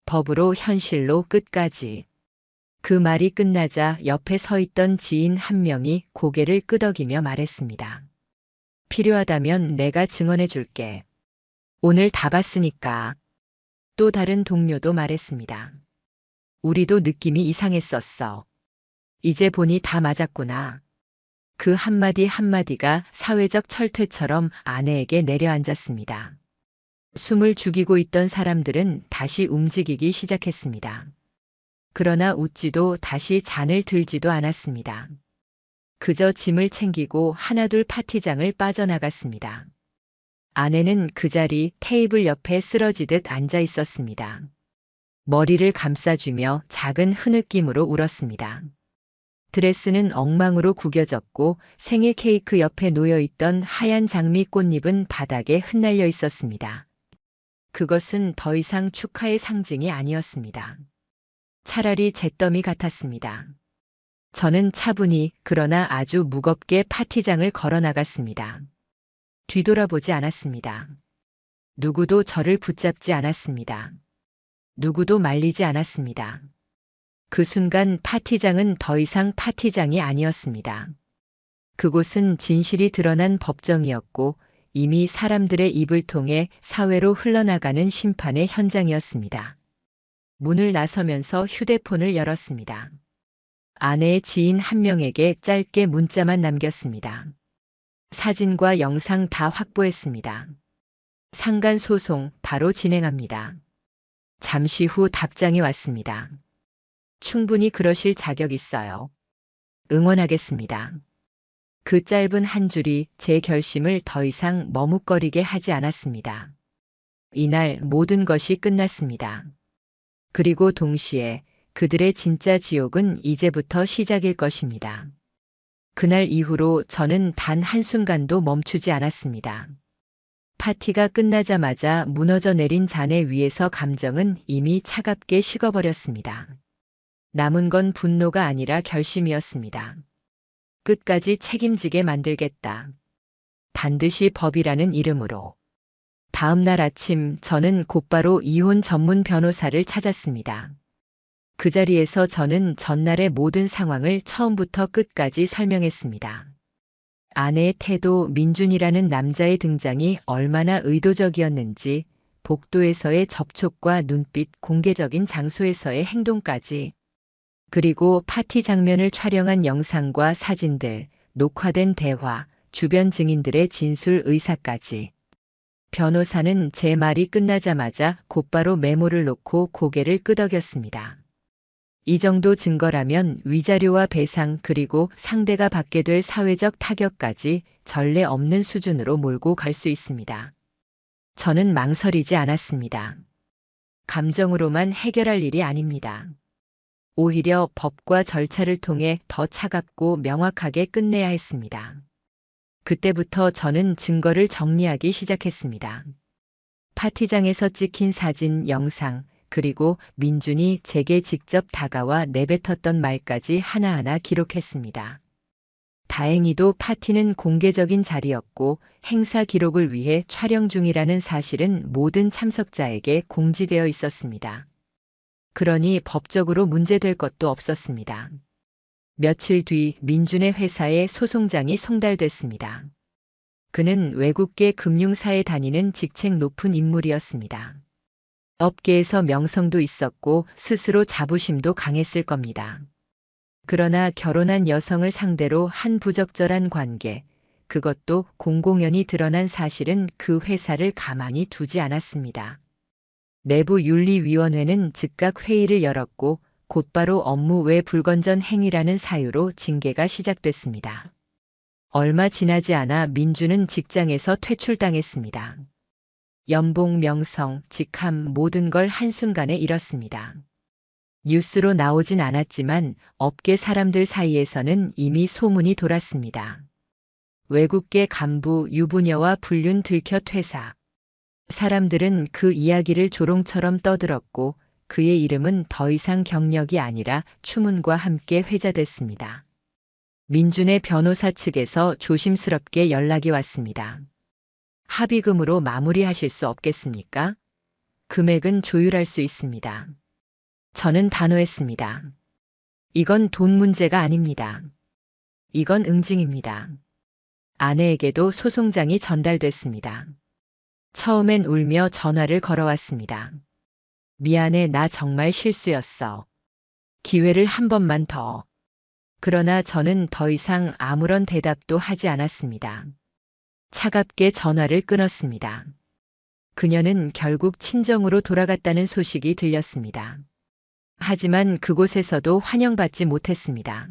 법으로, 현실로, 끝까지. 그 말이 끝나자 옆에 서 있던 지인 한 명이 고개를 끄덕이며 말했습니다. 필요하다면 내가 증언해 줄게. 오늘 다 봤으니까. 또 다른 동료도 말했습니다. 우리도 느낌이 이상했었어. 이제 보니 다 맞았구나. 그 한마디 한마디가 사회적 철퇴처럼 아내에게 내려앉았습니다. 숨을 죽이고 있던 사람들은 다시 움직이기 시작했습니다. 그러나 웃지도 다시 잔을 들지도 않았습니다. 그저 짐을 챙기고 하나둘 파티장을 빠져나갔습니다. 아내는 그 자리 테이블 옆에 쓰러지듯 앉아 있었습니다. 머리를 감싸주며 작은 흐느낌으로 울었습니다. 드레스는 엉망으로 구겨졌고 생일 케이크 옆에 놓여있던 하얀 장미 꽃잎은 바닥에 흩날려 있었습니다. 그것은 더 이상 축하의 상징이 아니었습니다. 차라리 잿더미 같았습니다. 저는 차분히 그러나 아주 무겁게 파티장을 걸어 나갔습니다. 뒤돌아보지 않았습니다. 누구도 저를 붙잡지 않았습니다. 누구도 말리지 않았습니다. 그 순간 파티장은 더 이상 파티장이 아니었습니다. 그곳은 진실이 드러난 법정이었고 이미 사람들의 입을 통해 사회로 흘러나가는 심판의 현장이었습니다. 문을 나서면서 휴대폰을 열었습니다. 아내의 지인 한 명에게 짧게 문자만 남겼습니다. 사진과 영상 다 확보했습니다. 상간 소송 바로 진행합니다. 잠시 후 답장이 왔습니다. 충분히 그러실 자격 있어요. 응원하겠습니다. 그 짧은 한 줄이 제 결심을 더 이상 머뭇거리게 하지 않았습니다. 이날 모든 것이 끝났습니다. 그리고 동시에 그들의 진짜 지옥은 이제부터 시작일 것입니다. 그날 이후로 저는 단 한순간도 멈추지 않았습니다. 파티가 끝나자마자 무너져 내린 잔해 위에서 감정은 이미 차갑게 식어버렸습니다. 남은 건 분노가 아니라 결심이었습니다. 끝까지 책임지게 만들겠다. 반드시 법이라는 이름으로. 다음 날 아침 저는 곧바로 이혼 전문 변호사를 찾았습니다. 그 자리에서 저는 전날의 모든 상황을 처음부터 끝까지 설명했습니다. 아내의 태도, 민준이라는 남자의 등장이 얼마나 의도적이었는지, 복도에서의 접촉과 눈빛, 공개적인 장소에서의 행동까지, 그리고 파티 장면을 촬영한 영상과 사진들, 녹화된 대화, 주변 증인들의 진술 의사까지. 변호사는 제 말이 끝나자마자 곧바로 메모를 놓고 고개를 끄덕였습니다. 이 정도 증거라면 위자료와 배상 그리고 상대가 받게 될 사회적 타격까지 전례 없는 수준으로 몰고 갈 수 있습니다. 저는 망설이지 않았습니다. 감정으로만 해결할 일이 아닙니다. 오히려 법과 절차를 통해 더 차갑고 명확하게 끝내야 했습니다. 그때부터 저는 증거를 정리하기 시작했습니다. 파티장에서 찍힌 사진, 영상, 그리고 민준이 제게 직접 다가와 내뱉었던 말까지 하나하나 기록했습니다. 다행히도 파티는 공개적인 자리였고 행사 기록을 위해 촬영 중이라는 사실은 모든 참석자에게 공지되어 있었습니다. 그러니 법적으로 문제될 것도 없었습니다. 며칠 뒤 민준의 회사에 소송장이 송달됐습니다. 그는 외국계 금융사에 다니는 직책 높은 인물이었습니다. 업계에서 명성도 있었고 스스로 자부심도 강했을 겁니다. 그러나 결혼한 여성을 상대로 한 부적절한 관계, 그것도 공공연히 드러난 사실은 그 회사를 가만히 두지 않았습니다. 내부 윤리위원회는 즉각 회의를 열었고 곧바로 업무 외 불건전 행위라는 사유로 징계가 시작됐습니다. 얼마 지나지 않아 민주는 직장에서 퇴출당했습니다. 연봉, 명성, 직함 모든 걸 한순간에 잃었습니다. 뉴스로 나오진 않았지만 업계 사람들 사이에서는 이미 소문이 돌았습니다. 외국계 간부 유부녀와 불륜 들켜 퇴사. 사람들은 그 이야기를 조롱처럼 떠들었고 그의 이름은 더 이상 경력이 아니라 추문과 함께 회자됐습니다. 민준의 변호사 측에서 조심스럽게 연락이 왔습니다. 합의금으로 마무리하실 수 없겠습니까? 금액은 조율할 수 있습니다. 저는 단호했습니다. 이건 돈 문제가 아닙니다. 이건 응징입니다. 아내에게도 소송장이 전달됐습니다. 처음엔 울며 전화를 걸어왔습니다. 미안해, 나 정말 실수였어. 기회를 한 번만 더. 그러나 저는 더 이상 아무런 대답도 하지 않았습니다. 차갑게 전화를 끊었습니다. 그녀는 결국 친정으로 돌아갔다는 소식이 들렸습니다. 하지만 그곳에서도 환영받지 못했습니다.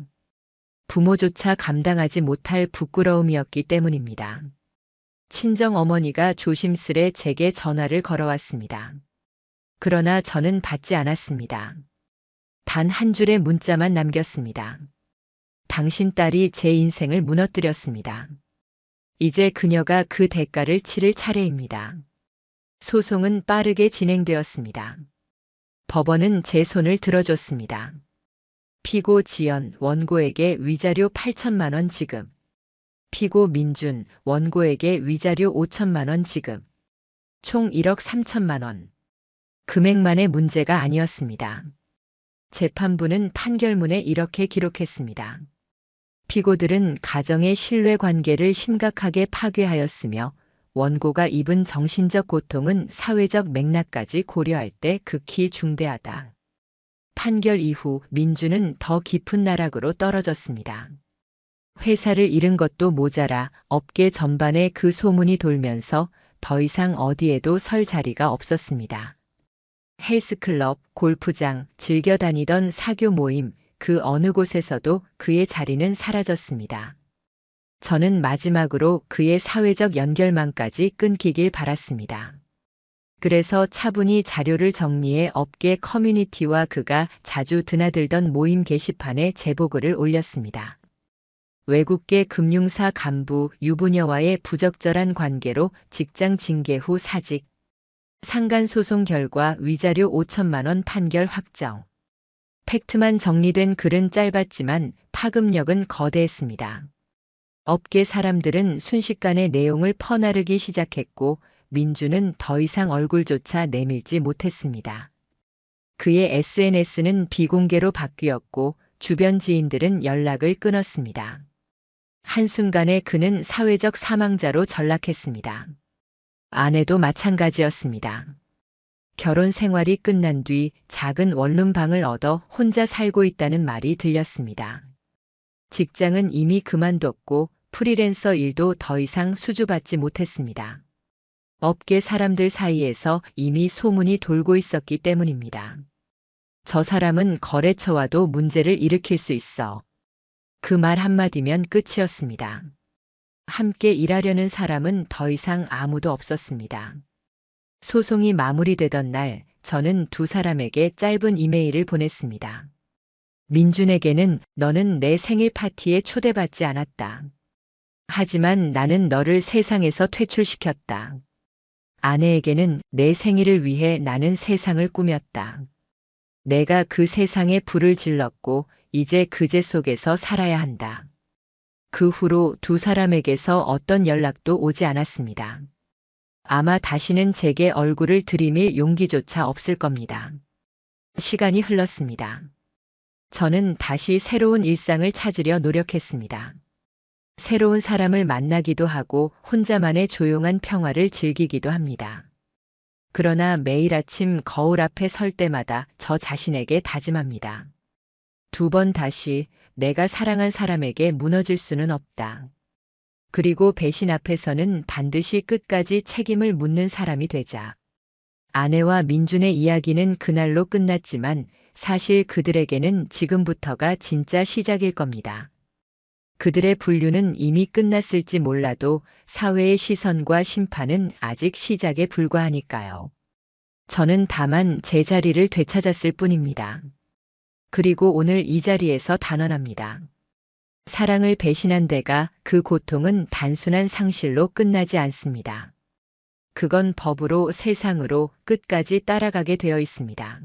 부모조차 감당하지 못할 부끄러움이었기 때문입니다. 친정 어머니가 조심스레 제게 전화를 걸어왔습니다. 그러나 저는 받지 않았습니다. 단 한 줄의 문자만 남겼습니다. 당신 딸이 제 인생을 무너뜨렸습니다. 이제 그녀가 그 대가를 치를 차례입니다. 소송은 빠르게 진행되었습니다. 법원은 제 손을 들어줬습니다. 피고 지연, 원고에게 위자료 8천만 원 지급. 피고 민준, 원고에게 위자료 5천만 원 지급. 총 1억 3천만 원. 금액만의 문제가 아니었습니다. 재판부는 판결문에 이렇게 기록했습니다. 피고들은 가정의 신뢰관계를 심각하게 파괴하였으며 원고가 입은 정신적 고통은 사회적 맥락까지 고려할 때 극히 중대하다. 판결 이후 민주는 더 깊은 나락으로 떨어졌습니다. 회사를 잃은 것도 모자라 업계 전반에 그 소문이 돌면서 더 이상 어디에도 설 자리가 없었습니다. 헬스클럽, 골프장, 즐겨 다니던 사교 모임, 그 어느 곳에서도 그의 자리는 사라졌습니다. 저는 마지막으로 그의 사회적 연결망까지 끊기길 바랐습니다. 그래서 차분히 자료를 정리해 업계 커뮤니티와 그가 자주 드나들던 모임 게시판에 제보글을 올렸습니다. 외국계 금융사 간부 유부녀와의 부적절한 관계로 직장 징계 후 사직. 상간소송 결과 위자료 5천만 원 판결 확정. 팩트만 정리된 글은 짧았지만 파급력은 거대했습니다. 업계 사람들은 순식간에 내용을 퍼나르기 시작했고 민주는 더 이상 얼굴조차 내밀지 못했습니다. 그의 SNS는 비공개로 바뀌었고 주변 지인들은 연락을 끊었습니다. 한순간에 그는 사회적 사망자로 전락했습니다. 아내도 마찬가지였습니다. 결혼 생활이 끝난 뒤 작은 원룸방을 얻어 혼자 살고 있다는 말이 들렸습니다. 직장은 이미 그만뒀고 프리랜서 일도 더 이상 수주받지 못했습니다. 업계 사람들 사이에서 이미 소문이 돌고 있었기 때문입니다. 저 사람은 거래처와도 문제를 일으킬 수 있어. 그 말 한마디면 끝이었습니다. 함께 일하려는 사람은 더 이상 아무도 없었습니다. 소송이 마무리되던 날, 저는 두 사람에게 짧은 이메일을 보냈습니다. 민준에게는 너는 내 생일 파티에 초대받지 않았다. 하지만 나는 너를 세상에서 퇴출시켰다. 아내에게는 내 생일을 위해 나는 세상을 꾸몄다. 내가 그 세상에 불을 질렀고 이제 그제 속에서 살아야 한다. 그 후로 두 사람에게서 어떤 연락도 오지 않았습니다. 아마 다시는 제게 얼굴을 들이밀 용기조차 없을 겁니다. 시간이 흘렀습니다. 저는 다시 새로운 일상을 찾으려 노력했습니다. 새로운 사람을 만나기도 하고 혼자만의 조용한 평화를 즐기기도 합니다. 그러나 매일 아침 거울 앞에 설 때마다 저 자신에게 다짐합니다. 두 번 다시 내가 사랑한 사람에게 무너질 수는 없다. 그리고 배신 앞에서는 반드시 끝까지 책임을 묻는 사람이 되자. 아내와 민준의 이야기는 그날로 끝났지만 사실 그들에게는 지금부터가 진짜 시작일 겁니다. 그들의 분류는 이미 끝났을지 몰라도 사회의 시선과 심판은 아직 시작에 불과하니까요. 저는 다만 제 자리를 되찾았을 뿐입니다. 그리고 오늘 이 자리에서 단언합니다. 사랑을 배신한 데가 그 고통은 단순한 상실로 끝나지 않습니다. 그건 법으로 세상으로 끝까지 따라가게 되어 있습니다.